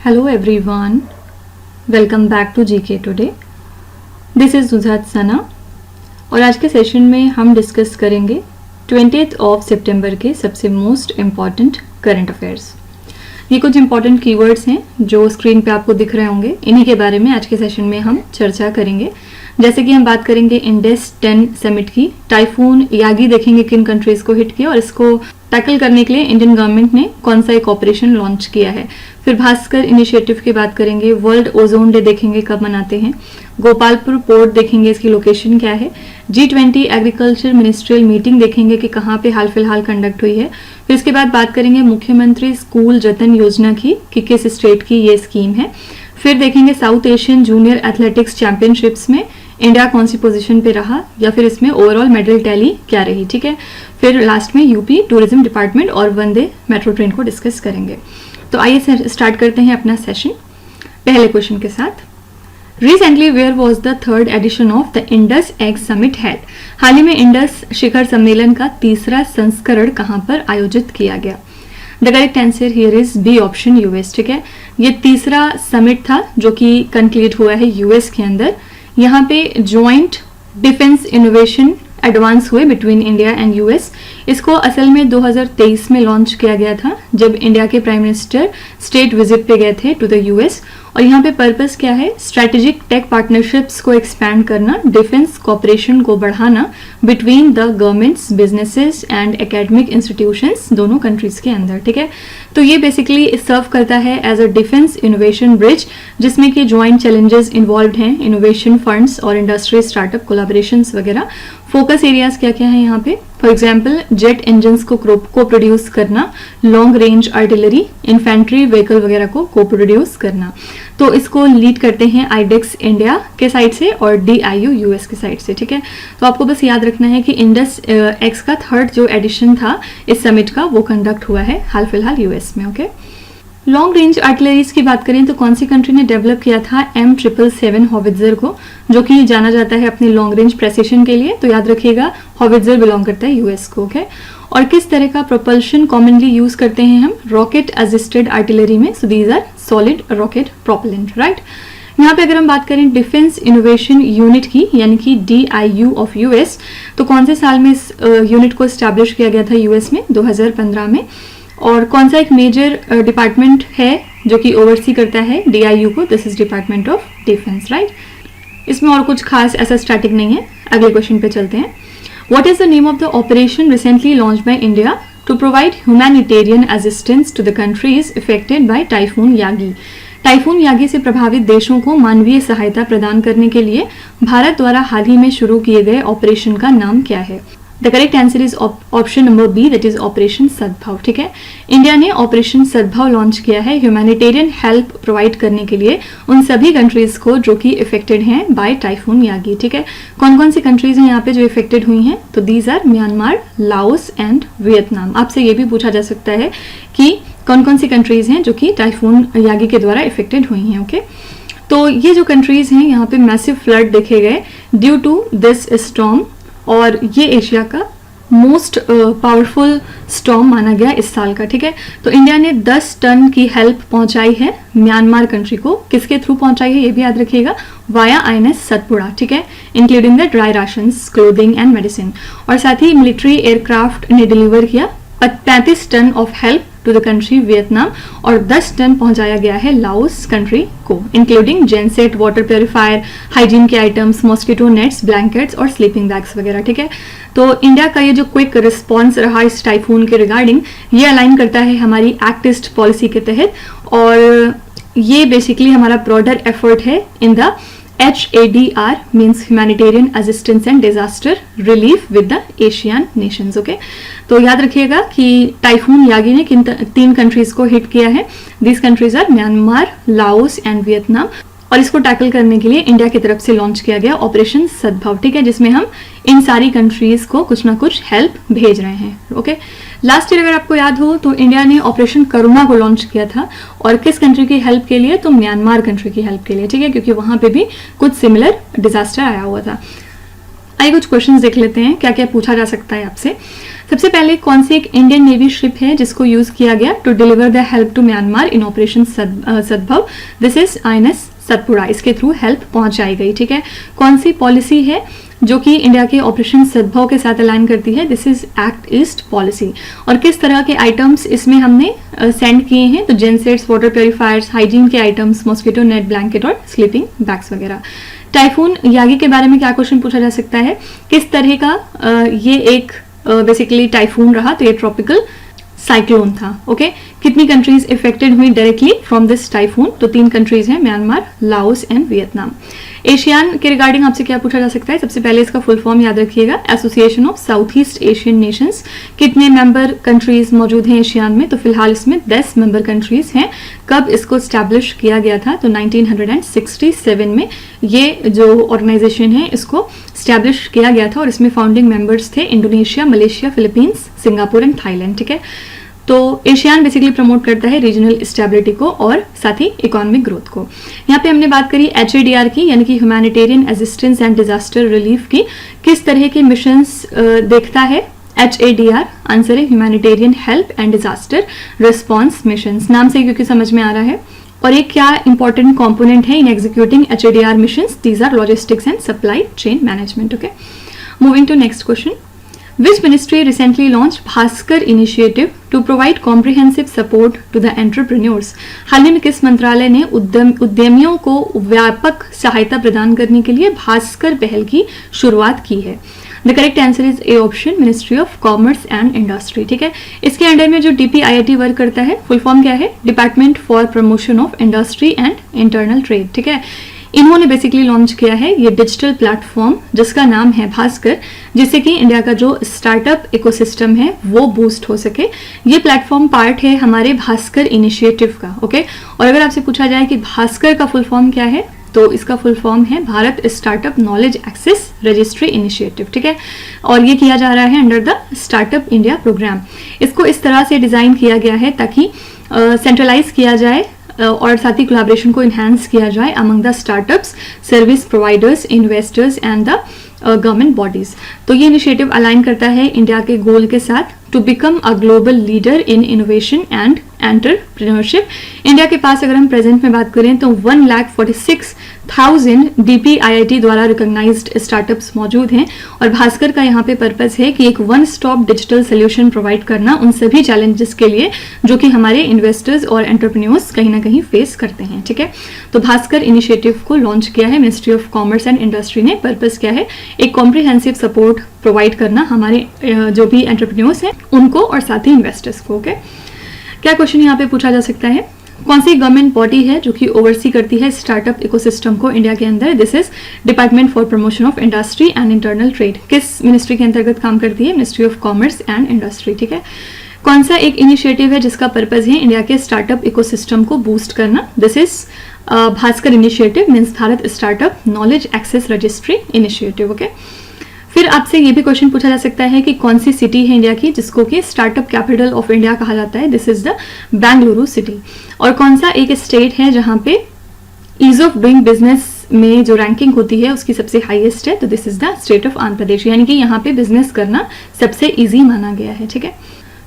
Hello everyone, welcome back to GK Today. This is Zuzat Sana और आज के session में हम डिस्कस करेंगे 20th ऑफ सितंबर के सबसे मोस्ट इम्पॉर्टेंट करंट अफेयर्स. ये कुछ इम्पॉर्टेंट कीवर्ड्स हैं जो स्क्रीन पे आपको दिख रहे होंगे. इन्हीं के बारे में आज के सेशन में हम चर्चा करेंगे. जैसे कि हम बात करेंगे इंडेस 10 समिट की. टाइफून यागी देखेंगे किन कंट्रीज को हिट किया और इसको टैकल करने के लिए इंडियन गवर्नमेंट ने कौन सा एक ऑपरेशन लॉन्च किया है. फिर भास्कर इनिशिएटिव की बात करेंगे. वर्ल्ड ओजोन डे देखेंगे कब मनाते हैं. गोपालपुर पोर्ट देखेंगे इसकी लोकेशन क्या है. G20 एग्रीकल्चर मिनिस्ट्रियल मीटिंग देखेंगे कि कहाँ पे हाल फिलहाल कंडक्ट हुई है. फिर इसके बाद बात करेंगे मुख्यमंत्री स्कूल जतन योजना की कि किस स्टेट की ये स्कीम है. फिर देखेंगे south Asian junior athletics championships में इंडिया कौन सी पोजीशन पे रहा या फिर इसमें ओवरऑल मेडल टैली क्या रही. ठीक है. फिर लास्ट में यूपी टूरिज्म डिपार्टमेंट और वंदे मेट्रो ट्रेन को डिस्कस करेंगे. तो आइए स्टार्ट करते हैं अपना सेशन पहले क्वेश्चन के साथ. Recently where was the third edition of the Indus egg summit held. हाल ही में इंडस शिखर सम्मेलन का तीसरा संस्करण कहाँ पर आयोजित किया गया. The correct answer here is B option US. ठीक है. ये तीसरा समिट था जो कि कंक्लूड हुआ है यूएस के अंदर. यहाँ पे ज्वाइंट डिफेंस इनोवेशन एडवांस हुए बिटवीन इंडिया एंड यूएस. इसको असल में 2023 में लॉन्च किया गया था जब इंडिया के प्राइम मिनिस्टर स्टेट विजिट पे गए थे टू द यूएस. और यहाँ पे पर्पस क्या है, स्ट्रेटेजिक टेक पार्टनरशिप्स को एक्सपैंड करना, डिफेंस कॉपरेशन को बढ़ाना between the governments, businesses and academic institutions दोनों कंट्रीज के अंदर. ठीक है. तो ये बेसिकली सर्व करता है as a defence innovation bridge जिसमें कि ज्वाइंट चैलेंजेस इन्वॉल्व हैं, इनोवेशन फंड्स और इंडस्ट्री स्टार्टअप कोलैबोरेशंस वगैरह. फोकस एरियाज क्या क्या है यहाँ पे. फॉर एग्जाम्पल जेट इंजन्स को प्रोड्यूस करना, long range artillery, infantry vehicle वगैरह को को प्रोड्यूस करना. तो इसको लीड करते हैं आईडेक्स इंडिया के साइड से और DIU यूएस के साइड से. ठीक है. तो आपको बस याद रखना है कि इंडस एक्स का थर्ड जो एडिशन था इस समिट का वो कंडक्ट हुआ है हाल फिलहाल यूएस में. ओके. लॉन्ग रेंज आर्टिलरीज की बात करें तो कौन सी कंट्री ने डेवलप किया था M777 हॉविट्जर को, जो कि जाना जाता है अपने लॉन्ग रेंज प्रेसिशन के लिए. तो याद रखिएगा हॉविट्जर बिलोंग करता है यूएस को. ओके. और किस तरह का प्रोपल्शन कॉमनली यूज करते हैं हम रॉकेट असिस्टेड आर्टिलरी में. So these are solid rocket propellant. Right. यहाँ पे अगर हम बात करें डिफेंस इनोवेशन यूनिट की यानी कि DIU ऑफ यूएस, तो कौन से साल में इस यूनिट को स्टैब्लिश किया गया था यूएस में. 2015 में. और कौन सा एक मेजर डिपार्टमेंट है जो कि ओवरसी करता है DIU को. This is department of defence. Right. इसमें और कुछ खास ऐसा स्टैटिक नहीं है. अगले क्वेश्चन पे चलते हैं. What is the name of the operation recently launch by India to provide humanitarian assistance to the countries affected by typhoon Yagi. Typhoon Yagi से प्रभावित देशों को मानवीय सहायता प्रदान करने के लिए भारत द्वारा हाल ही में शुरू किए गए ऑपरेशन का नाम क्या है. The correct answer is option number B, that is operation Sadbhav. ठीक है. इंडिया ने ऑपरेशन सद्भाव लॉन्च किया है ह्यूमैनिटेरियन हेल्प प्रोवाइड करने के लिए उन सभी कंट्रीज को जो कि इफेक्टेड हैं बाय टाइफून यागी. ठीक है. कौन कौन सी कंट्रीज हैं यहाँ पे जो इफेक्टेड हुई हैं. तो these are Myanmar, Laos and Vietnam. आपसे ये भी पूछा जा सकता है कि कौन कौन सी कंट्रीज हैं जो कि टाइफून यागी के द्वारा इफेक्टेड हुई हैं. ओके. तो ये जो कंट्रीज हैं यहाँ पे मैसिव फ्लड देखे गए ड्यू टू दिस स्टॉर्म और ये एशिया का मोस्ट पावरफुल स्टॉर्म माना गया इस साल का. ठीक है. तो इंडिया ने 10 टन की हेल्प पहुंचाई है म्यांमार कंट्री को. किसके थ्रू पहुंचाई है ये भी याद रखिएगा, वाया INS सतपुड़ा. ठीक है. Including the dry rations, clothing and medicine. और साथ ही मिलिट्री एयरक्राफ्ट ने डिलीवर किया 35 ton of help to the country Vietnam और 10 टन पहुंचाया गया है लाओस कंट्री को, including genset, water purifier, hygiene के आइटम्स, मॉस्किटो नेट्स, ब्लैंकेट्स और स्लीपिंग बैग्स वगैरह. ठीक है. तो इंडिया का ये जो क्विक रिस्पॉन्स रहा इस टाइफून के रिगार्डिंग ये अलाइन करता है हमारी एक्ट ईस्ट पॉलिसी के तहत और ये बेसिकली हमारा ब्रॉडर एफर्ट है in the HADR means humanitarian assistance and disaster relief with the Asian Nations. Okay. तो याद रखिएगा कि टाइफून यागी ने किन 3 कंट्रीज को हिट किया है. These countries are Myanmar, Laos and Vietnam. और इसको टैकल करने के लिए इंडिया की तरफ से लॉन्च किया गया ऑपरेशन सद्भाव. ठीक है. जिसमें हम इन सारी कंट्रीज को कुछ ना कुछ हेल्प भेज रहे हैं. ओके. लास्ट ईयर अगर आपको याद हो तो इंडिया ने ऑपरेशन करुणा को लॉन्च किया था और किस कंट्री की हेल्प के लिए, तो म्यांमार कंट्री की हेल्प के लिए. ठीक है. क्योंकि वहां पे भी कुछ सिमिलर डिजास्टर आया हुआ था. आइए कुछ क्वेश्चंस देख लेते हैं, क्या क्या पूछा जा सकता है आपसे। सबसे पहले कौन सी एक इंडियन नेवी शिप है जिसको यूज किया गया to deliver the help to Myanmar in operation Sadbhav? This is INS Satpura, इसके थ्रू हेल्प पहुंचाई गई। ठीक है, कौन सी पॉलिसी है जो कि इंडिया के ऑपरेशन सद्भव के साथ अलाइन करती है? This is act east policy. और किस तरह के आइटम्स इसमें हमने सेंड किए हैं? तो जेनसेट्स, वाटर प्योरीफायर्स, हाइजीन के आइटम्स, मॉस्किटो नेट, ब्लैंकेट और स्लीपिंग बैग्स वगैरह। टाइफून यागी के बारे में क्या क्वेश्चन पूछा जा सकता है? किस तरह का ये एक बेसिकली टाइफून रहा? तो ये ट्रॉपिकल साइक्लोन था। ओके, कितनी कंट्रीज इफेक्टेड हुई डायरेक्टली फ्रॉम दिस टाइफून? तो 3 कंट्रीज हैं, Myanmar, Laos and Vietnam. ASEAN के रिगार्डिंग आपसे क्या पूछा जा सकता है? सबसे पहले इसका फुल फॉर्म याद रखिएगा, association of south east Asian Nations. कितने मेंबर कंट्रीज मौजूद हैं एशियान में? तो फिलहाल इसमें 10 मेंबर कंट्रीज हैं। कब इसको स्टैब्लिश किया गया था? तो 1967 में ये जो ऑर्गेनाइजेशन है इसको स्टैब्लिश किया गया था और इसमें फाउंडिंग मेंबर्स थे Indonesia, Malaysia, Philippines, Singapore and Thailand. ठीक है, तो एशियान बेसिकली प्रमोट करता है रीजनल स्टेबिलिटी को और साथ ही इकोनॉमिक ग्रोथ को। यहाँ पे हमने बात करी HADR की, यानी कि humanitarian assistance and disaster relief की। किस तरह के मिशंस देखता है HADR? आंसर है humanitarian help and disaster response missions. नाम से क्योंकि समझ में आ रहा है। और एक क्या इंपॉर्टेंट कंपोनेंट है in executing HADR missions? These are logistics and supply chain management. Okay, moving to next question. Which ministry recently launched Bhaskar initiative to provide comprehensive support to the entrepreneurs? हाल ही में किस मंत्रालय ने उद्यमियों को व्यापक सहायता प्रदान करने के लिए भास्कर पहल की शुरुआत की है? The correct answer is A option, ministry of commerce and industry. ठीक है, इसके अंडर में जो DPIIT वर्क करता है, फुल फॉर्म क्या है? Department for promotion of industry and internal trade. ठीक है, इन्होंने बेसिकली लॉन्च किया है ये डिजिटल प्लेटफॉर्म जिसका नाम है भास्कर, जिससे कि इंडिया का जो स्टार्टअप इकोसिस्टम है वो बूस्ट हो सके। ये प्लेटफॉर्म पार्ट है हमारे भास्कर इनिशिएटिव का। ओके, और अगर आपसे पूछा जाए कि भास्कर का फुल फॉर्म क्या है, तो इसका फुल फॉर्म है Bharat startup knowledge access registry initiative. ठीक है, और ये किया जा रहा है under the startup India programme. इसको इस तरह से डिजाइन किया गया है ताकि सेंट्रलाइज किया जाए और साथ ही कोलैबोरेशन को इन्हांस किया जाए among the startups, service providers, investors and the government bodies. तो ये इनिशिएटिव अलाइन करता है इंडिया के गोल के साथ to become a global leader in innovation and entrepreneurship. India के पास अगर हम प्रेजेंट में बात करें तो 1,46,000 DPIIT द्वारा रिकॉग्नाइज्ड स्टार्टअप्स मौजूद हैं और भास्कर का यहाँ पे पर्पस है कि एक one stop digital solution provide करना उन सभी चैलेंजेस के लिए जो कि हमारे इन्वेस्टर्स और एंटरप्रेन्योर्स कहीं ना कहीं फेस करते हैं। ठीक है, तो भास्कर इनिशिएटिव को लॉन्च किया है ministry of commerce and industry ने। पर्पस क्या है? एक कॉम्प्रिहेंसिव सपोर्ट प्रोवाइड करना हमारे जो भी एंटरप्रेन्योर्स हैं उनको और साथ ही इन्वेस्टर्स को। ओके, क्या क्वेश्चन यहाँ पे पूछा जा सकता है? कौन सी गवर्नमेंट बॉडी है जो कि ओवरसी करती है स्टार्टअप इकोसिस्टम को इंडिया के अंदर? This is department for promotion of industry and internal trade. किस मिनिस्ट्री के अंतर्गत काम करती है? Ministry of commerce and industry. ठीक है, कौन सा एक इनिशिएटिव है जिसका पर्पज है इंडिया के स्टार्टअप इकोसिस्टम को बूस्ट करना? This is Bhaskar initiative means Bharat startup knowledge access registry initiative. Okay, फिर आपसे ये भी क्वेश्चन पूछा जा सकता है कि कौन सी सिटी है इंडिया की जिसको कि स्टार्टअप कैपिटल ऑफ इंडिया कहा जाता है? This is the Bengaluru city. और कौन सा एक स्टेट है जहां पे ईज ऑफ डूइंग बिजनेस में जो रैंकिंग होती है उसकी सबसे हाईएस्ट है? तो this is the state of Andhra Pradesh, यानी कि यहाँ पे बिजनेस करना सबसे ईजी माना गया है। ठीक है,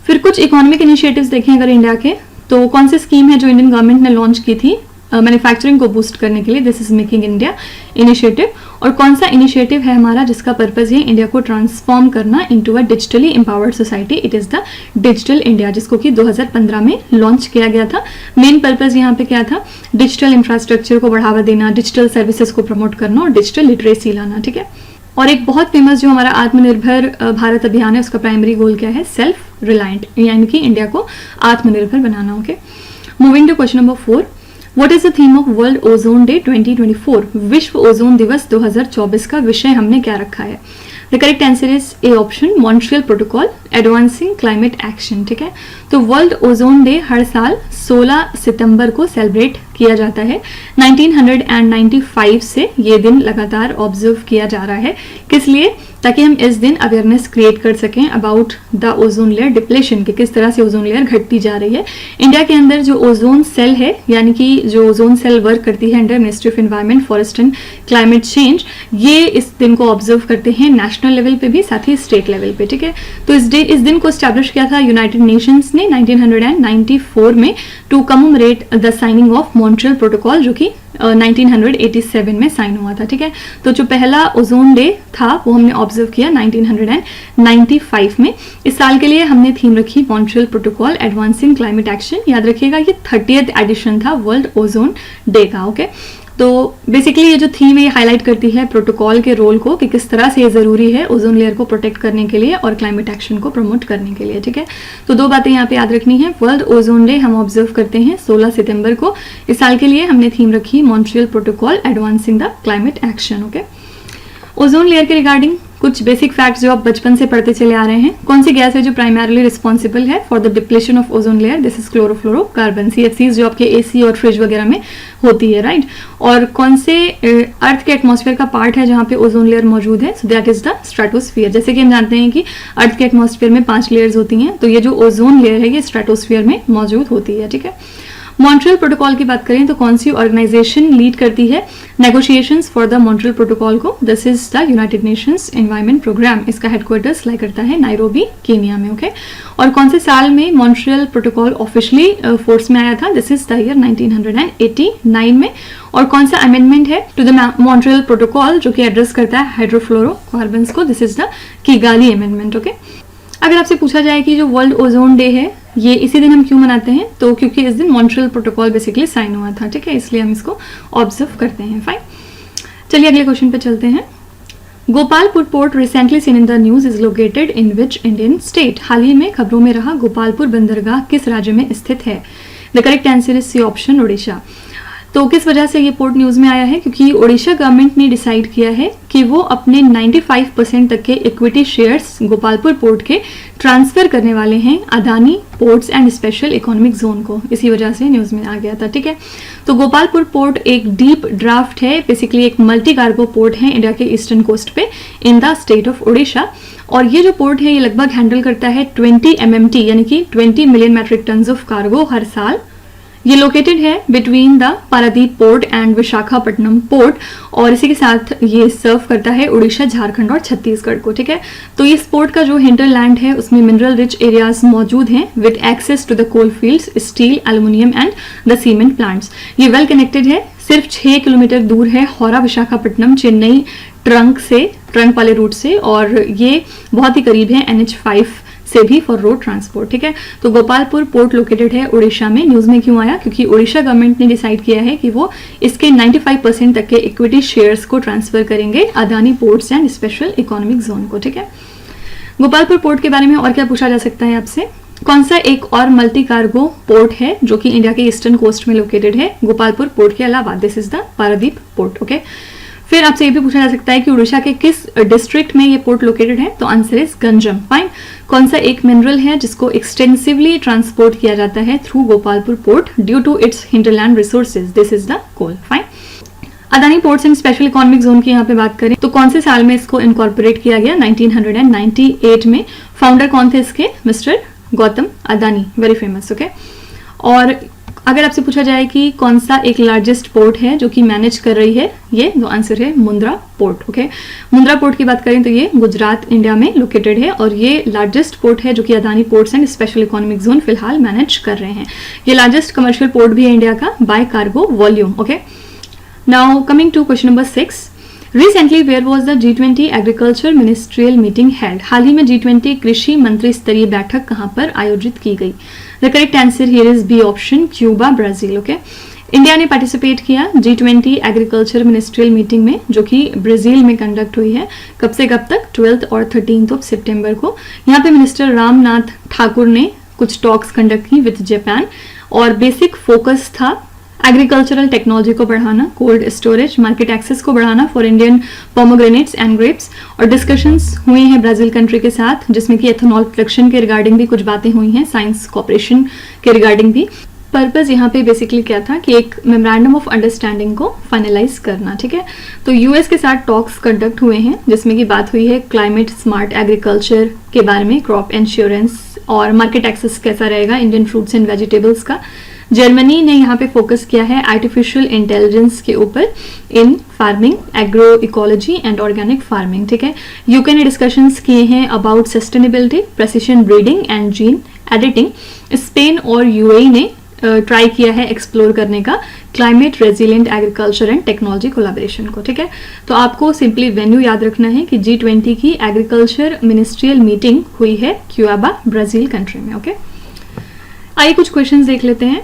फिर कुछ इकोनॉमिक इनिशिएटिव्स देखें अगर इंडिया के, तो कौन सी स्कीम है जो इंडियन गवर्नमेंट ने लॉन्च की थी मैन्युफैक्चरिंग को बूस्ट करने के लिए? This is making India initiative. और कौन सा इनिशिएटिव है हमारा जिसका पर्पज है इंडिया को ट्रांसफॉर्म करना into a digitally empowered society? It is the digital India, जिसको कि 2015 में लॉन्च किया गया था। मेन पर्पज यहाँ पे क्या था? डिजिटल इंफ्रास्ट्रक्चर को बढ़ावा देना, डिजिटल सर्विसेज को प्रमोट करना और डिजिटल लिटरेसी लाना। ठीक है, और एक बहुत फेमस जो हमारा आत्मनिर्भर भारत अभियान है उसका प्राइमरी गोल क्या है? सेल्फ रिलायंट, यानी कि इंडिया को आत्मनिर्भर बनाना। Okay, moving to question number 4। What is the theme of world ozone day 2024? विश्व ओजोन दिवस 2024 का विषय हमने क्या रखा है? The correct answer is A option, Montreal protocol advancing climate action. ठीक है, तो वर्ल्ड ओजोन डे हर साल 16 सितंबर को सेलिब्रेट किया जाता है। 1995 से ये दिन लगातार ऑब्जर्व किया जा रहा है। किस लिए? ताकि हम इस दिन अवेयरनेस क्रिएट कर सकें about the ozone layer depletion, कि किस तरह से ओजोन लेयर घटती जा रही है। इंडिया के अंदर जो ओजोन सेल है, यानी कि जो ओजोन सेल वर्क करती है under ministry of environment, forest and climate change, ये इस दिन को ऑब्जर्व करते हैं नेशनल लेवल पे भी, साथ ही स्टेट लेवल पे, ठीक है। तो इस दिन को स्टैब्लिश किया था यूनाइटेड नेशंस ने 1994 में to commemorate the signing of Montreal protocol, जो कि 1987 में साइन हुआ था, ठीक है। तो जो पहला ओजोन डे था वो हमने ऑब्जर्व किया 1995 में। इस साल के लिए हमने थीम रखी Montreal protocol advancing climate action. याद रखिएगा ये 30th एडिशन था वर्ल्ड ओजोन डे का, ओके। तो बेसिकली ये जो थीम है ये हाईलाइट करती है प्रोटोकॉल के रोल को, कि किस तरह से ये जरूरी है ओजोन लेयर को प्रोटेक्ट करने के लिए और क्लाइमेट एक्शन को प्रमोट करने के लिए, ठीक है। तो दो बातें यहाँ पे याद रखनी है। वर्ल्ड ओजोन डे हम ऑब्जर्व करते हैं 16 सितंबर को। इस साल के लिए हमने थीम रखी Montreal protocol advancing the climate action, okay. Ozone layer के रिगार्डिंग कुछ बेसिक फैक्ट्स जो आप बचपन से पढ़ते चले आ रहे हैं। कौन सी गैस है जो प्राइमरली रिस्पॉन्सिबल है for the depletion of ozone layer? This is chlorofluorocarbon, CFCs, जो आपके AC और फ्रिज वगैरह में होती है, राइट। और कौन से अर्थ के एटमॉस्फेयर का पार्ट है जहां पे ओजोन लेयर मौजूद है? So that is the stratosphere. जैसे कि हम जानते हैं कि अर्थ के एटमॉस्फेयर में 5 लेयर्स होती हैं, तो ये जो ओजोन लेयर है ये स्ट्रेटोस्फीयर में मौजूद होती है, ठीक है। मॉन्ट्रियल प्रोटोकॉल की बात करें तो कौन सी ऑर्गेनाइजेशन लीड करती है negotiations for the Montreal protocol को? This is the United Nations environment programme. इसका हेडक्वार्टर्स लाई करता है नायरोबी, केनिया में, ओके। और कौन से साल में मॉन्ट्रियल प्रोटोकॉल ऑफिशियली फोर्स में आया था? दिस इज द ईयर 1989 में। और कौन सा अमेंडमेंट है टू द मॉन्ट्रियल प्रोटोकॉल जो कि एड्रेस करता है हाइड्रोफ्लोरोकार्बन्स को? This is the Kigali amendment, okay. अगर आपसे पूछा जाए कि जो वर्ल्ड ओजोन डे है ये इसी दिन हम क्यों मनाते हैं, तो क्योंकि इस दिन मॉन्ट्रियल प्रोटोकॉल बेसिकली साइन हुआ था, ठीक है, इसलिए हम इसको ऑब्जर्व करते हैं। फाइन, चलिए अगले क्वेश्चन पे चलते हैं। Gopalpur port recently seen in the news is located in which Indian state? हाल ही में खबरों में रहा गोपालपुर बंदरगाह किस राज्य में स्थित है? The correct answer is C option, Odisha. तो किस वजह से ये पोर्ट न्यूज में आया है? क्योंकि ओडिशा गवर्नमेंट ने डिसाइड किया है कि वो अपने 95% तक के इक्विटी शेयर्स गोपालपुर पोर्ट के ट्रांसफर करने वाले हैं Adani ports and special economic zone को। इसी वजह से न्यूज में आ गया था, ठीक है। तो गोपालपुर पोर्ट एक डीप ड्राफ्ट है, बेसिकली एक मल्टी कार्गो पोर्ट है इंडिया के ईस्टर्न कोस्ट पे in the state of Odisha. और ये जो पोर्ट है ये लगभग हैंडल करता है 20 MMT यानी कि 20 million metric ton of cargo हर साल। ये लोकेटेड है between the Paradip port and Visakhapatnam port, और इसी के साथ ये सर्व करता है उड़ीसा, झारखंड और छत्तीसगढ़ को, ठीक है। तो इस पोर्ट का जो हिंटरलैंड है उसमें मिनरल रिच एरियाज मौजूद हैं with access to the coal fields, steel, aluminium and the cement plants. ये वेल कनेक्टेड है, सिर्फ 6 किलोमीटर दूर है हौरा विशाखापट्टनम चेन्नई ट्रंक वाले रूट से, और ये बहुत ही करीब है NH5 से भी फॉर रोड ट्रांसपोर्ट, ठीक है। तो गोपालपुर पोर्ट लोकेटेड है उड़ीसा में। न्यूज में क्यों आया? क्योंकि उड़ीसा गवर्नमेंट ने डिसाइड किया है कि वो इसके 95% तक के इक्विटी शेयर्स को ट्रांसफर करेंगे Adani ports and special economic zone को, ठीक है। गोपालपुर पोर्ट के बारे में और क्या पूछा जा सकता है आपसे? कौन सा एक और मल्टी कार्गो पोर्ट है जो कि इंडिया के ईस्टर्न कोस्ट में लोकेटेड है गोपालपुर पोर्ट के अलावा? This is the Paradip port, okay. फिर आपसे ये भी पूछा जा सकता है कि उड़ीसा के किस डिस्ट्रिक्ट में ये पोर्ट लोकेटेड है? तो आंसर इज गंजम। फाइन, कौन सा एक मिनरल है जिसको एक्सटेंसिवली ट्रांसपोर्ट किया जाता है through Gopalpur port due to its hinterland resources? This is the coal. Fine, Adani ports and special economic zone की यहाँ पे बात करें तो कौन से साल में इसको इनकॉर्पोरेट किया गया? 1998 में। फाउंडर कौन थे इसके? Mister Gautam Adani, very famous, okay. और अगर आपसे पूछा जाए कि कौन सा एक लार्जेस्ट पोर्ट है जो कि मैनेज कर रही है ये, तो आंसर है Mundra port, okay. Mundra port की बात करें तो ये गुजरात इंडिया में लोकेटेड है, और ये लार्जेस्ट पोर्ट है जो कि Adani ports and special economic zone फिलहाल मैनेज कर रहे हैं। ये लार्जेस्ट कमर्शियल पोर्ट भी है इंडिया का by cargo volume, okay. Now coming to question number 6, recently where was the G20 agriculture ministerial meeting held? हाल ही में G20 कृषि मंत्री स्तरीय बैठक कहां पर आयोजित की गई? The correct answer here is B option, Cuba, Brazil, okay. India ने पार्टिसिपेट किया G20 एग्रीकल्चर मिनिस्ट्रियल मीटिंग में जो कि ब्राजील में कंडक्ट हुई है। कब से कब तक? 12 और 13 सितंबर को। यहाँ पे मिनिस्टर रामनाथ ठाकुर ने कुछ टॉक्स कंडक्ट की विद जापान, और बेसिक फोकस था एग्रीकल्चरल टेक्नोलॉजी को बढ़ाना, कोल्ड स्टोरेज, मार्केट एक्सेस को बढ़ाना फॉर इंडियन पोमोग्रेनेट्स एंड ग्रेप्स, और डिस्कशंस हुई हैं ब्राजील कंट्री के साथ जिसमें कि एथेनॉल प्रोडक्शन के रिगार्डिंग भी कुछ बातें हुई हैं, साइंस कॉपरेशन के रिगार्डिंग भी। पर्पस यहाँ पे बेसिकली क्या था कि एक मेमोरेंडम ऑफ अंडरस्टैंडिंग को फाइनलाइज करना, ठीक है। तो यूएस के साथ टॉक्स कंडक्ट हुए हैं जिसमें कि बात हुई है क्लाइमेट स्मार्ट एग्रीकल्चर के बारे में, क्रॉप इंश्योरेंस और मार्केट एक्सेस कैसा रहेगा इंडियन फ्रूट्स एंड वेजिटेबल्स का। जर्मनी ने यहाँ पे फोकस किया है आर्टिफिशियल इंटेलिजेंस के ऊपर इन farming, agro ecology and organic farming, ठीक है। यूके ने डिस्कशंस किए हैं about sustainability, precision breeding and gene editing. Spain और यूएई ने ट्राई किया है एक्सप्लोर करने का climate resilient agriculture and technology collaboration को, ठीक है। तो आपको सिंपली वेन्यू याद रखना है कि G20 की एग्रीकल्चर मिनिस्ट्रियल मीटिंग हुई है क्यूआबा, ब्राजील कंट्री में, ओके। आइए कुछ क्वेश्चंस देख लेते हैं।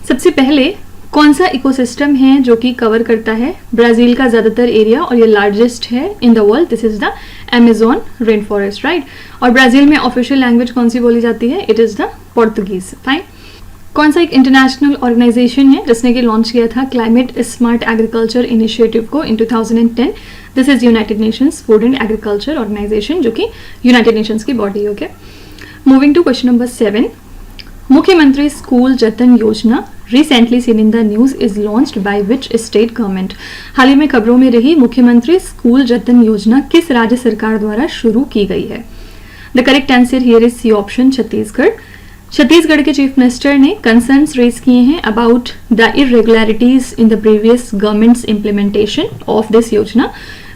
सबसे पहले, कौन सा इकोसिस्टम है जो कि कवर करता है ब्राजील का ज्यादातर एरिया और ये लार्जेस्ट है in the world? This is the Amazon rain forest, right. और ब्राजील में ऑफिशियल लैंग्वेज कौन सी बोली जाती है? It is the Portuguese, fine. कौन सा एक इंटरनेशनल ऑर्गेनाइजेशन है जिसने कि लॉन्च किया था क्लाइमेट स्मार्ट एग्रीकल्चर इनिशिएटिव को in 2010? This is United Nations food and agriculture organisation, जो कि यूनाइटेड नेशंस की body, okay. Moving to question number 7, मुख्यमंत्री स्कूल जतन योजना recently seen in the news is launched by which state government? हाल ही में खबरों में रही मुख्यमंत्री स्कूल जतन योजना किस राज्य सरकार द्वारा शुरू की गई है? The correct answer here is C option, Chhattisgarh. Chhattisgarh के चीफ मिनिस्टर ने कंसर्न्स रेज किए हैं about the irregularities in the previous governments implementation of this योजना।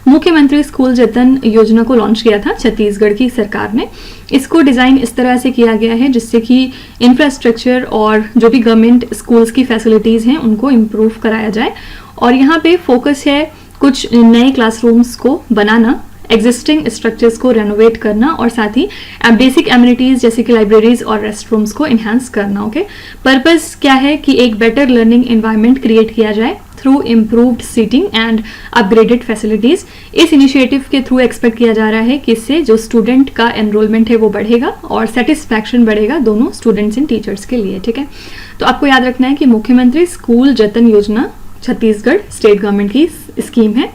मुख्यमंत्री स्कूल जतन योजना को लॉन्च किया था छत्तीसगढ़ की सरकार ने। इसको डिजाइन इस तरह से किया गया है जिससे कि इंफ्रास्ट्रक्चर और जो भी गवर्नमेंट स्कूल्स की फैसिलिटीज हैं उनको इम्प्रूव कराया जाए। और यहाँ पे फोकस है कुछ नए क्लासरूम्स को बनाना, एग्जिस्टिंग स्ट्रक्चर्स को रेनोवेट करना और साथ ही बेसिक एमिनिटीज जैसे कि लाइब्रेरीज और रेस्ट रूम्स को इन्हांस करना, ओके। पर्पस क्या है कि एक बेटर लर्निंग एनवायरनमेंट क्रिएट किया जाए through improved seating and upgraded facilities. इस इनिशिएटिव के थ्रू एक्सपेक्ट किया जा रहा है कि इससे जो स्टूडेंट का एनरोलमेंट है वो बढ़ेगा और सेटिस्फैक्शन बढ़ेगा दोनों स्टूडेंट्स एंड टीचर्स के लिए, ठीक है। तो आपको याद रखना है कि मुख्यमंत्री स्कूल जतन योजना छत्तीसगढ़ स्टेट गवर्नमेंट की स्कीम है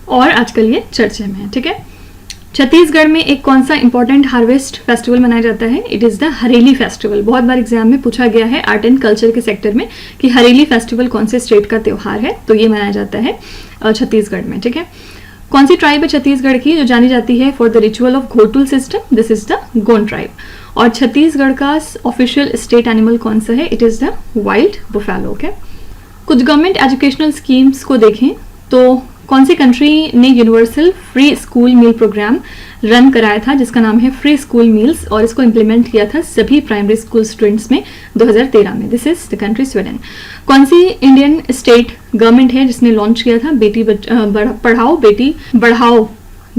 और आजकल ये चर्चे में है, ठीक है। छत्तीसगढ़ में एक कौन सा इंपॉर्टेंट हार्वेस्ट फेस्टिवल मनाया जाता है? It is the Hareli festival. बहुत बार एग्जाम में पूछा गया है आर्ट एंड कल्चर के सेक्टर में कि हरेली फेस्टिवल कौन से स्टेट का त्योहार है, तो ये मनाया जाता है छत्तीसगढ़ में, ठीक है। कौन सी ट्राइब है छत्तीसगढ़ की जो जानी जाती है for the ritual of ghotul system? This is the Gond tribe. और छत्तीसगढ़ का ऑफिशियल स्टेट एनिमल कौन सा है? It is the wild buffalo, okay. कुछ गवर्नमेंट एजुकेशनल स्कीम्स को देखें तो कौन सी कंट्री ने यूनिवर्सल फ्री स्कूल मील प्रोग्राम रन कराया था जिसका नाम है फ्री स्कूल मील्स, और इसको इम्प्लीमेंट किया था सभी प्राइमरी स्कूल स्टूडेंट्स में 2013 में? This is the country Sweden. कौन सी इंडियन स्टेट गवर्नमेंट है जिसने लॉन्च किया था बेटी पढ़ाओ बेटी बढ़ाओ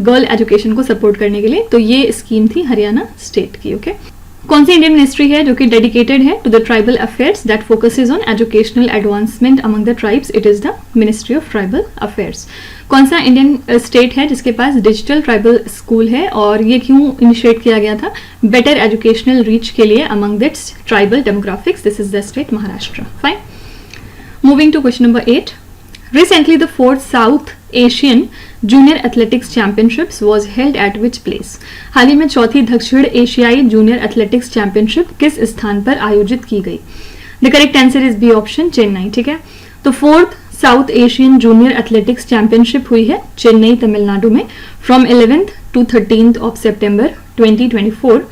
गर्ल एजुकेशन को सपोर्ट करने के लिए? तो ये स्कीम थी हरियाणा स्टेट की, ओके। कौन सी इंडियन मिनिस्ट्री है जो कि डेडिकेटेड है to the tribal affairs that focuses on educational advancement among the tribes? It is the ministry of tribal affairs. कौन सा इंडियन स्टेट है जिसके पास डिजिटल ट्राइबल स्कूल है और ये क्यों इनिशिएट किया गया था? बेटर एजुकेशनल रीच के लिए among its tribal demographics. This is the state Maharashtra, fine. Moving to question number 8, recently the 4th South Asian Junior Athletics Championships was held at which place? हाल ही में चौथी दक्षिण एशियाई जूनियर एथलेटिक्स चैंपियनशिप किस स्थान पर आयोजित की गई? The correct answer is B option, Chennai, ठीक है। तो 4th South Asian junior athletics championship हुई है चेन्नई तमिलनाडु में from 11th to 13th of सितंबर 2024।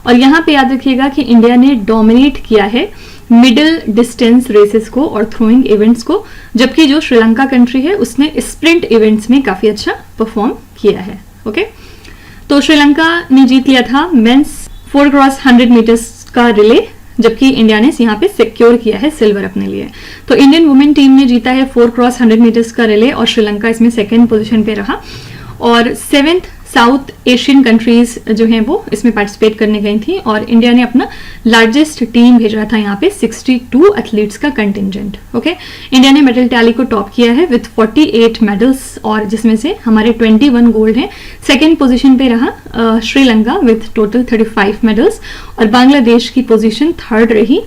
और यहाँ पे याद रखिएगा कि इंडिया ने डोमिनेट किया है मिडिल डिस्टेंस रेसेस को और थ्रोइंग इवेंट्स को, जबकि जो श्रीलंका कंट्री है उसने स्प्रिंट इवेंट्स में काफी अच्छा परफॉर्म किया है, ओके। तो श्रीलंका ने जीत लिया था मेंस 4x100 मीटर्स का रिले, जबकि इंडिया ने यहाँ पे सिक्योर किया है सिल्वर अपने लिए। तो इंडियन वुमेन टीम ने जीता है 4x100 मीटर्स का रिले और श्रीलंका इसमें सेकेंड पोजीशन पे रहा। और 7th साउथ एशियन कंट्रीज जो हैं वो इसमें पार्टिसिपेट करने गई थी और इंडिया ने अपना लार्जेस्ट टीम भेजा था यहाँ पे 62 एथलीट्स का कंटिंजेंट, ओके। इंडिया ने मेडल टैली को टॉप किया है विथ 48 मेडल्स और जिसमें से हमारे 21 गोल्ड हैं। सेकेंड पोजीशन पे रहा श्रीलंका विथ टोटल 35 मेडल्स और बांग्लादेश की पोजीशन थर्ड रही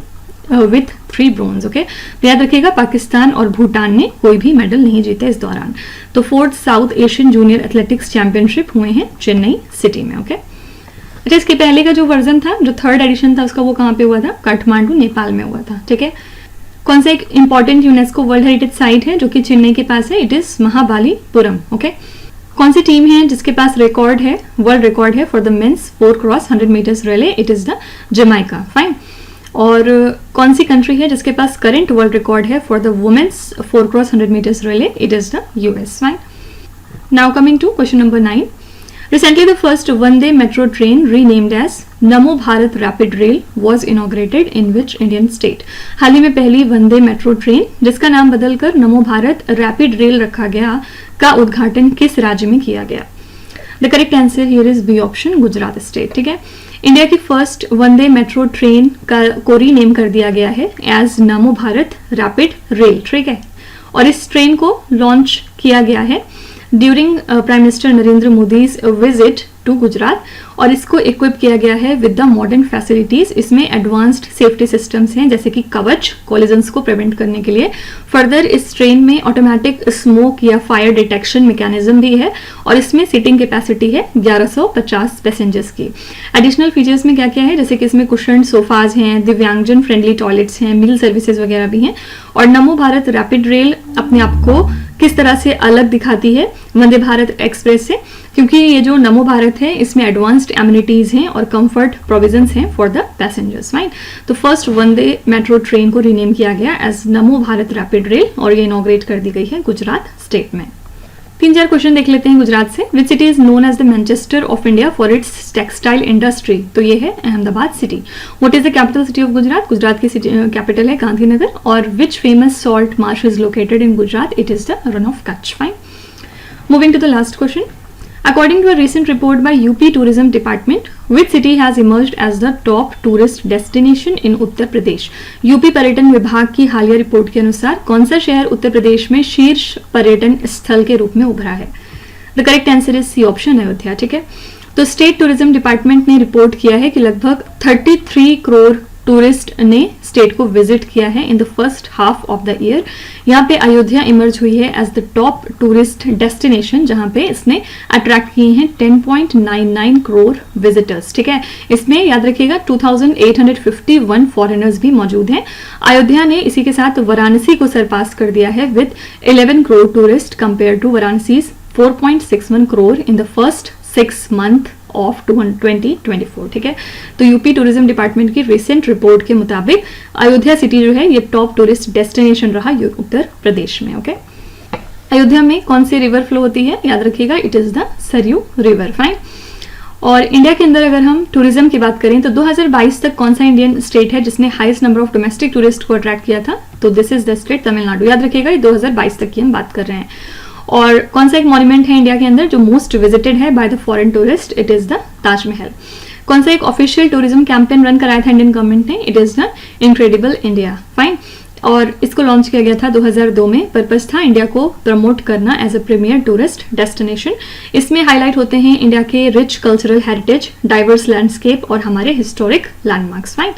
विथ 3 ब्रोंज, ओके। याद रखिएगा पाकिस्तान और भूटान ने कोई भी मेडल नहीं जीते इस दौरान। तो 4th South Asian junior athletics championship हुए हैं चेन्नई सिटी में, ओके। अच्छा, इसके पहले का जो वर्जन था, जो 3rd एडिशन था उसका, वो कहाँ पे हुआ था? काठमांडू नेपाल में हुआ था, ठीक है। कौन सा एक important UNESCO world heritage site है जो कि चेन्नई के पास है? It is Mahabalipuram. ओके, कौन सी टीम है जिसके पास रिकॉर्ड है, वर्ल्ड रिकॉर्ड है for the men's 4x100 metres relay? It is the Jamaica. Fine. और कौन सी कंट्री है जिसके पास करंट वर्ल्ड रिकॉर्ड है for the women's 4x100 metres relay? It is the US. Fine. Now coming to question number 9. Recently, the first one-day metro train renamed as Namo Bharat Rapid Rail was inaugurated in which Indian state? हाल ही में पहली वंदे metro train जिसका नाम बदलकर नमो Bharat rapid rail रखा गया का उद्घाटन किस राज्य में किया गया? The correct answer here is B option, Gujarat state. ठीक है, इंडिया की फर्स्ट वंदे मेट्रो ट्रेन को रीनेम कर दिया गया है एज नमो भारत रैपिड रेल। ठीक है, और इस ट्रेन को लॉन्च किया गया है during prime minister Narendra Modi's visit to Gujarat, और इसको इक्विप किया गया है विद द मॉडर्न फैसिलिटीज। इसमें एडवांस्ड सेफ्टी सिस्टम्स हैं जैसे कि कवच, कॉलिजन्स को प्रिवेंट करने के लिए। फर्दर इस ट्रेन में ऑटोमेटिक स्मोक या फायर डिटेक्शन मैकेनिज्म भी है, और इसमें सीटिंग कैपेसिटी है 1150 पैसेंजर्स की। एडिशनल फीचर्स में क्या क्या है, जैसे कि इसमें कुशन सोफाज हैं, दिव्यांगजन फ्रेंडली टॉयलेट्स हैं, मील सर्विसेज वगैरह भी हैं। और नमो भारत रैपिड रेल अपने आप को किस तरह से अलग दिखाती है वंदे भारत एक्सप्रेस से, क्योंकि ये जो नमो भारत है इसमें एडवांस्ड एमिनिटीज हैं और कंफर्ट प्रोविजंस हैं फॉर द पैसेंजर्स। फाइन। तो फर्स्ट वंदे मेट्रो ट्रेन को रीनेम किया गया एज नमो भारत रैपिड रेल, और ये इनॉग्रेट कर दी गई है गुजरात स्टेट में। 3-4 क्वेश्चन देख लेते हैं गुजरात से। Which city is known as the Manchester of India for its textile industry? तो ये है Ahmedabad city. What is the capital city of Gujarat? Gujarat की कैपिटल है गांधीनगर। और which famous salt marsh is located in Gujarat? It is the Rann of Kutch. Fine. Moving to the last question. According to a recent report by UP Tourism Department, which city has emerged as the top tourist destination in Uttar Pradesh? UP पर्यटन विभाग की हालिया report के अनुसार कौन सा शहर उत्तर प्रदेश में शीर्ष पर्यटन स्थल के रूप में उभरा है? The correct answer is C option, Ayodhya. ठीक है, तो स्टेट टूरिज्म डिपार्टमेंट ने रिपोर्ट किया है कि लगभग 33 करोड़ टूरिस्ट ने स्टेट को विजिट किया है in the first half of the year. यहाँ पे अयोध्या इमर्ज हुई है as the top tourist destination, जहाँ पे इसने अट्रैक्ट किए हैं 10.99 करोड़ विजिटर्स। ठीक है, इसमें याद रखिएगा 2851 फॉरेनर्स भी मौजूद हैं। अयोध्या ने इसी के साथ वाराणसी को सरपास कर दिया है with 11 crore tourist compare to Varanasi 4.61 crore in the first 6 month of 2024। ठीक है, तो यूपी टूरिज्म डिपार्टमेंट की रिसेंट रिपोर्ट के मुताबिक अयोध्या सिटी जो है ये टॉप टूरिस्ट डेस्टिनेशन रहा उत्तर प्रदेश में। ओके, अयोध्या में कौन सी रिवर फ्लो होती है? याद रखिएगा, it is the Saryu river. Fine. और इंडिया के अंदर अगर हम टूरिज्म की बात करें तो 2022 तक कौन सा इंडियन स्टेट है जिसने highest number of domestic tourist को अट्रैक्ट किया था? तो this is the state Tamil Nadu. याद रखिएगा, ये 2022 तक की हम बात कर रहे हैं। और कौन सा एक मॉन्यूमेंट है इंडिया के अंदर जो मोस्ट विजिटेड है by the foreign tourist? It is the Taj Mahal. कौन सा एक ऑफिशियल टूरिज्म कैंपेन रन कराया था इंडियन गवर्नमेंट ने? It is the incredible India. Fine. और इसको लॉन्च किया गया था 2002 में। पर्पस था इंडिया को प्रमोट करना as a premier tourist destination. इसमें हाईलाइट होते हैं इंडिया के rich cultural heritage, diverse landscape और हमारे हिस्टोरिक लैंडमार्क्स। फाइन।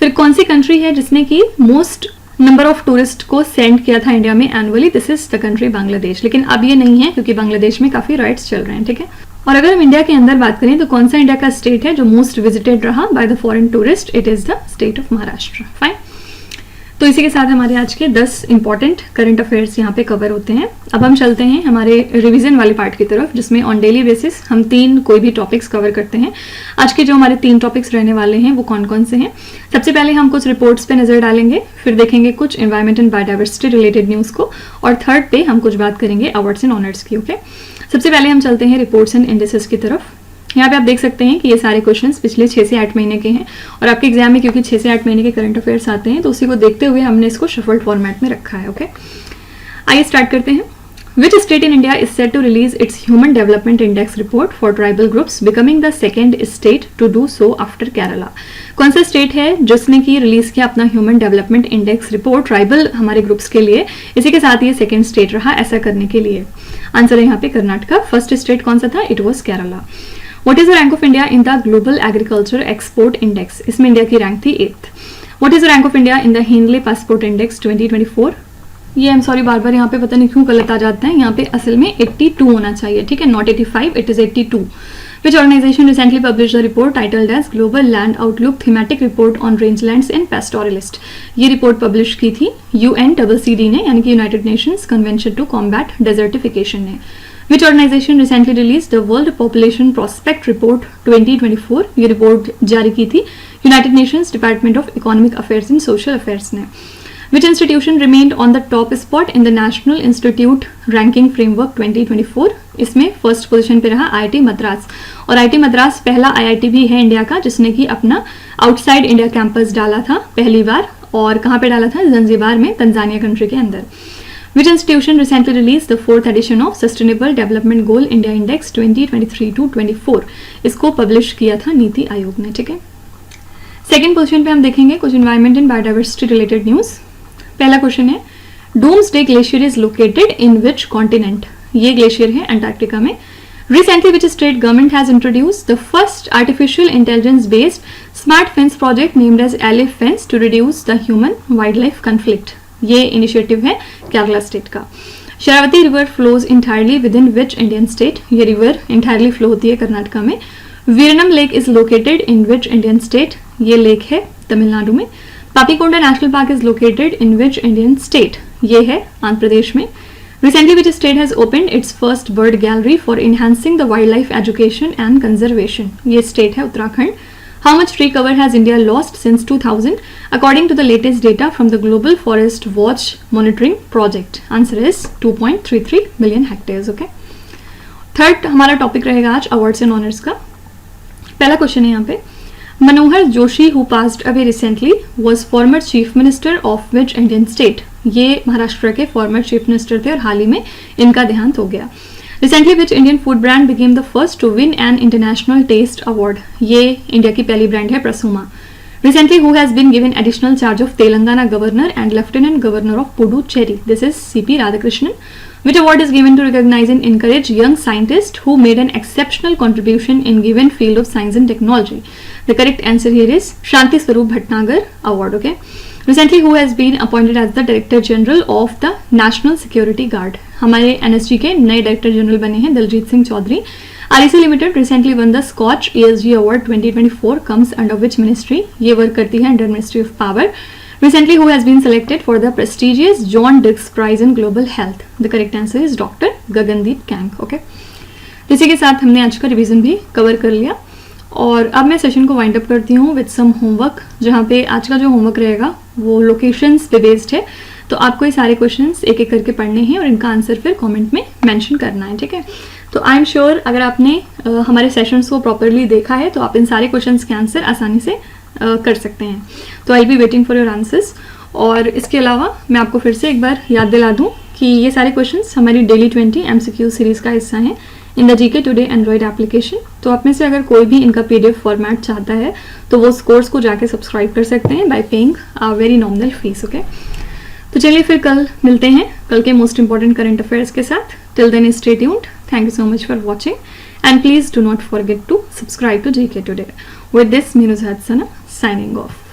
फिर कौन सी कंट्री है जिसने की मोस्ट नंबर ऑफ टूरिस्ट को सेंड किया था इंडिया में annually? This is the country Bangladesh. लेकिन अब ये नहीं है क्योंकि बांग्लादेश में काफी राइट्स चल रहे हैं। ठीक है, और अगर हम इंडिया के अंदर बात करें तो कौन सा इंडिया का स्टेट है जो मोस्ट विजिटेड रहा by the foreign tourist? It is the state of Maharashtra. Fine. तो इसी के साथ हमारे आज के 10 इंपॉर्टेंट करंट अफेयर्स यहाँ पे कवर होते हैं। अब हम चलते हैं हमारे रिवीजन वाले पार्ट की तरफ, जिसमें ऑन डेली बेसिस हम 3 कोई भी टॉपिक्स कवर करते हैं। आज के जो हमारे 3 टॉपिक्स रहने वाले हैं वो कौन कौन से हैं? सबसे पहले हम कुछ रिपोर्ट्स पे नजर डालेंगे, फिर देखेंगे कुछ environment and biodiversity related news को, और थर्ड पे हम कुछ बात करेंगे अवार्ड्स एंड ऑनर्स की। ओके, सबसे पहले हम चलते हैं रिपोर्ट्स एंड इंडिसेस की तरफ। यहाँ पे आप देख सकते हैं कि ये सारे क्वेश्चंस पिछले 6 से 8 महीने के हैं, और आपके एग्जाम में क्योंकि 6 से 8 महीने के करंट अफेयर्स आते हैं तो उसी को देखते हुए हमने इसको शफल्ड फॉर्मेट में रखा है। ओके, आइए स्टार्ट करते हैं। Which state in India is set to release its Human Development Index report for tribal groups, becoming the second state to do so after Kerala? कौन सा स्टेट है जिसने की रिलीज किया अपना human development index report tribal हमारे groups के लिए? इसी के साथ ये सेकंड स्टेट रहा ऐसा करने के लिए। आंसर है यहाँ पे कर्नाटका। फर्स्ट स्टेट कौन सा था? It was Kerala. What is the rank of India in the Global Agriculture Export Index? इसमें इंडिया की रैंक थी 8th। What is the rank of India in the Henley Passport Index 2024? ये आई एम सॉरी बार बार यहाँ पे पता नहीं क्यों गलत आ जाता है, यहाँ पे असल में 82 होना चाहिए। ठीक है, not 85, it is 82। Which organization recently published a report titled as Global Land Outlook Thematic Report on Rangelands and Pastoralist? ये रिपोर्ट पब्लिश की थी UNCCD ने, यानी कि United Nations Convention to Combat Desertification ने. Which organization recently released the World Population Prospect Report 2024? ये report जारी की थी United Nations department of economic affairs and social affairs ने. Which institution remained on the top spot in the National Institute Ranking Framework 2024? इसमें first position पे रहा IIT Madras. और IIT Madras पहला IIT भी है इंडिया का जिसने कि अपना आउटसाइड इंडिया कैंपस डाला था पहली बार. और कहाँ पे डाला था? जंजीबार में, तंजानिया कंट्री के अंदर. Which institution recently released the 4th edition of Sustainable Development Goal India Index 2023-24? इसको पब्लिश किया था नीति आयोग ने. ठीक है, सेकेंड पोजीशन पे हम देखेंगे कुछ environment and biodiversity related news. पहला क्वेश्चन है, doomsday glacier is located in which continent? ये ग्लेशियर है अंटार्कटिका में. Recently, which state government has introduced the first artificial intelligence-based smart fence project named as Aleph Fence to reduce the human-wildlife conflict? ये initiative है Kerala state का. Sharavati river flows entirely with in which Indian state? ये river entirely flow होती है कर्नाटका में. वीरनम lake is located in which Indian state? ये lake है तमिलनाडु में. Papikonda national park is located in which Indian state? ये है आंध्र प्रदेश में. Recently, which state has opened its first bird gallery for enhancing the wildlife education and conservation? ये state है Uttarakhand. How much tree cover has India lost since 2000 according to the latest data from the Global Forest Watch Monitoring Project? Answer is 2.33 million hectares. Okay. Third हमारा topic रहेगा आज awards and honours का. पहला question है यहाँ पे, Manohar Joshi who passed away recently was former chief minister of which Indian state? ये महाराष्ट्र के फॉर्मर चीफ मिनिस्टर थे और हाल ही में इनका देहांत हो गया. Recently which Indian food brand became the first to win an international taste award? ये इंडिया की पहली ब्रांड है Prasuma. Recently who has been given additional charge of Telangana governor and lieutenant governor of Puducherry? This is CP Radhakrishnan. Which award is given to recognize and encourage young scientists who made an exceptional contribution in given field of science and technology? The correct answer here is Shanti Swarup Bhatnagar Award. Okay. Recently, who has been appointed as the Director General of the National Security Guard? हमारे NSG के नए director general बने हैं Daljit Singh Chaudhary. REC Limited recently won the Scotch ESG Award 2024. Comes under which ministry? ये work करती है under ministry of power. Recently, who has been selected for the prestigious John Dirks Prize in Global Health? The correct answer is Dr. Gagandeep Kang. Okay. इसी के साथ हमने आज का revision भी कवर कर लिया और अब मैं सेशन को वाइंड अप करती हूँ विद सम होमवर्क, जहाँ पे आज का जो होमवर्क रहेगा वो लोकेशंस पे बेस्ड है. तो आपको ये सारे क्वेश्चंस एक एक करके पढ़ने हैं और इनका आंसर फिर कमेंट में मेंशन करना है. ठीक है, तो आई एम श्योर अगर आपने हमारे सेशंस को प्रॉपरली देखा है तो आप इन सारे क्वेश्चंस के आंसर आसानी से कर सकते हैं. तो I be waiting for your answers. और इसके अलावा मैं आपको फिर से एक बार याद दिला दूं कि ये सारे क्वेश्चंस हमारी डेली 20 MCQ सीरीज का हिस्सा हैं in the GK today Android application. तो आप में से अगर कोई भी इनका PDF फॉर्मेट चाहता है तो वो उस कोर्स को जाके सब्सक्राइब कर सकते हैं bye paying a very nominal fees. Okay, तो चलिए फिर कल मिलते हैं कल के मोस्ट इंपॉर्टेंट करंट अफेयर्स के साथ. Till then stay tuned. Thank you so much for watching and please do not forget to subscribe to GK Today. With this, me Nuzhat Sana signing off.